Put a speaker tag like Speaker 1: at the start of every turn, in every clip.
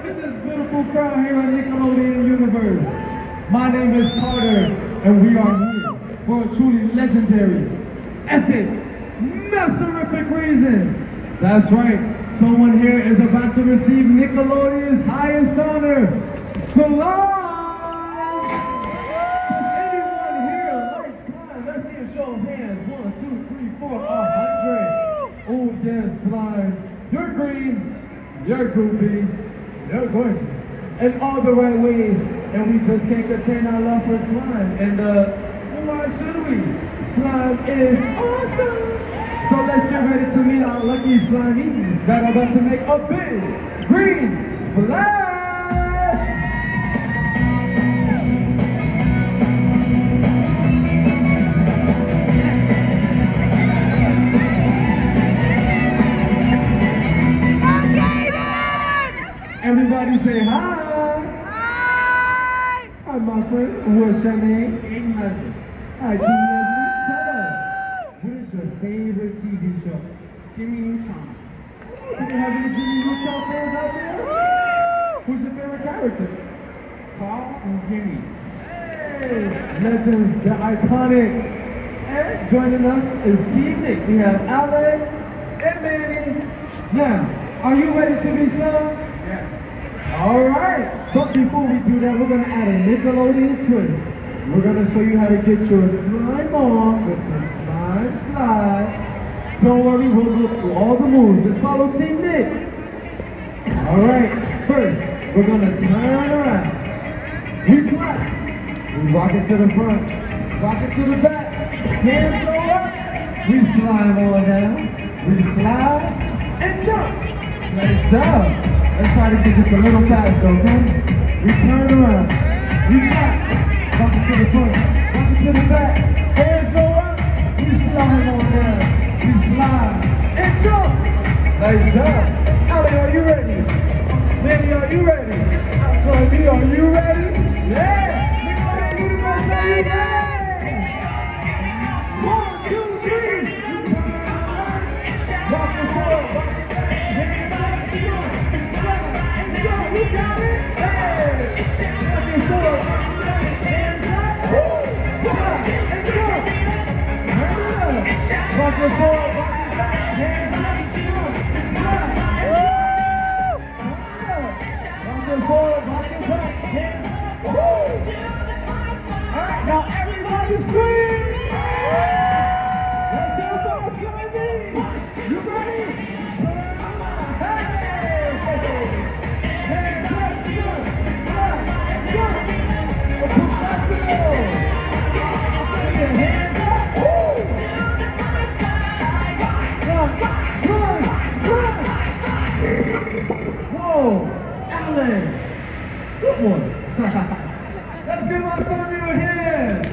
Speaker 1: This beautiful crowd here on Nickelodeon Universe. My name is Carter, and we are here for a truly legendary, epic, masserific reason. That's right, someone here is about to receive Nickelodeon's highest honor, Slime! Does anyone here like Slime? Let's see a show of hands. 1, 2, 3, 4, 100. Oh yes, Slime. You're green, you're goofy, you're gorgeous, in all the right ways, and we just can't contain our love for Slime, and why should we? Slime is awesome! So let's get ready to meet our lucky Slimees that are about to make a big green splash! Everybody say hi!
Speaker 2: Hi!
Speaker 1: Hi, my friend. What's your name? King Leslie. Hi, King Leslie. Tell us, what is your favorite TV show?
Speaker 2: Jimmy Neutron.
Speaker 1: Do you have any Jimmy Neutron fans out there? Who's your favorite character?
Speaker 2: Paul and Jimmy.
Speaker 1: Hey! Legends, the iconic. And joining us is Team Nick. We have Alex and Manny. Now, are you ready to be Slime?
Speaker 2: Yes.
Speaker 1: Alright, but before we do that, we're going to add a Nickelodeon twist. We're going to show you how to get your slime on with the slime slide. Don't worry, we'll go through all the moves. Just follow Team Nick. Alright, first, we're going to turn around. We clap. We rock it to the front. Rock it to the back. Hands go up. We slime on down. We slide and jump. Nice job. Let's try to get just a little faster, okay? We turn around. We clap. Rock it to the front. Rock it to the back. Hands go up. We slide on down. We slide and jump. Nice job. Ali, are you ready? Manny, are you ready? Slimy, are you ready? Yeah! Nickelodeon Universe, are you ready? 1, 2, 3. Rock and roll. You got it? Hey! Looking forward. Hands up. Woo! Rock and go. Turn it up. Rock and forward. Hands up. Slide. Woo! Rock and forward. Rock and back. Hands up. Woo! Alright, now everybody scream! Let's go for a Slimy! You ready? Whoa, Alan, good one. Let's give our Slimy a hand.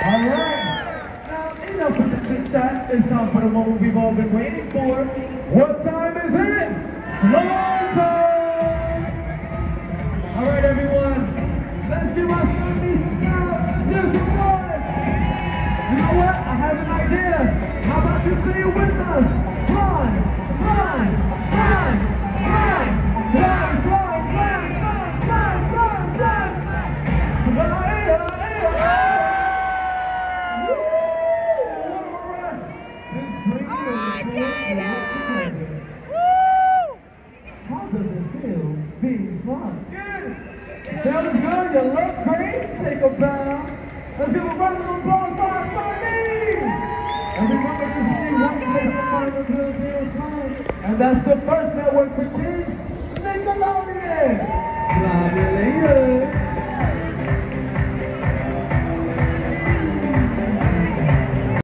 Speaker 1: All right. Now, enough with the chit chat. It's time for the moment we've all been waiting for. What time is it? Slime time. All right, everyone. Let's give our Slimy some applause. You know what? I have an idea. How about you say it with us? Slime, slime, slime, slime, slime, slime, slime, slime, slime, slime, slime, How does it feel being slime? Good. Feels good. You look great. Take a bow. Let's give a round of applause for our Slimy! And remember, this is the one place to find the real deal slime. And that's the first network for kids, Nickelodeon! Slimy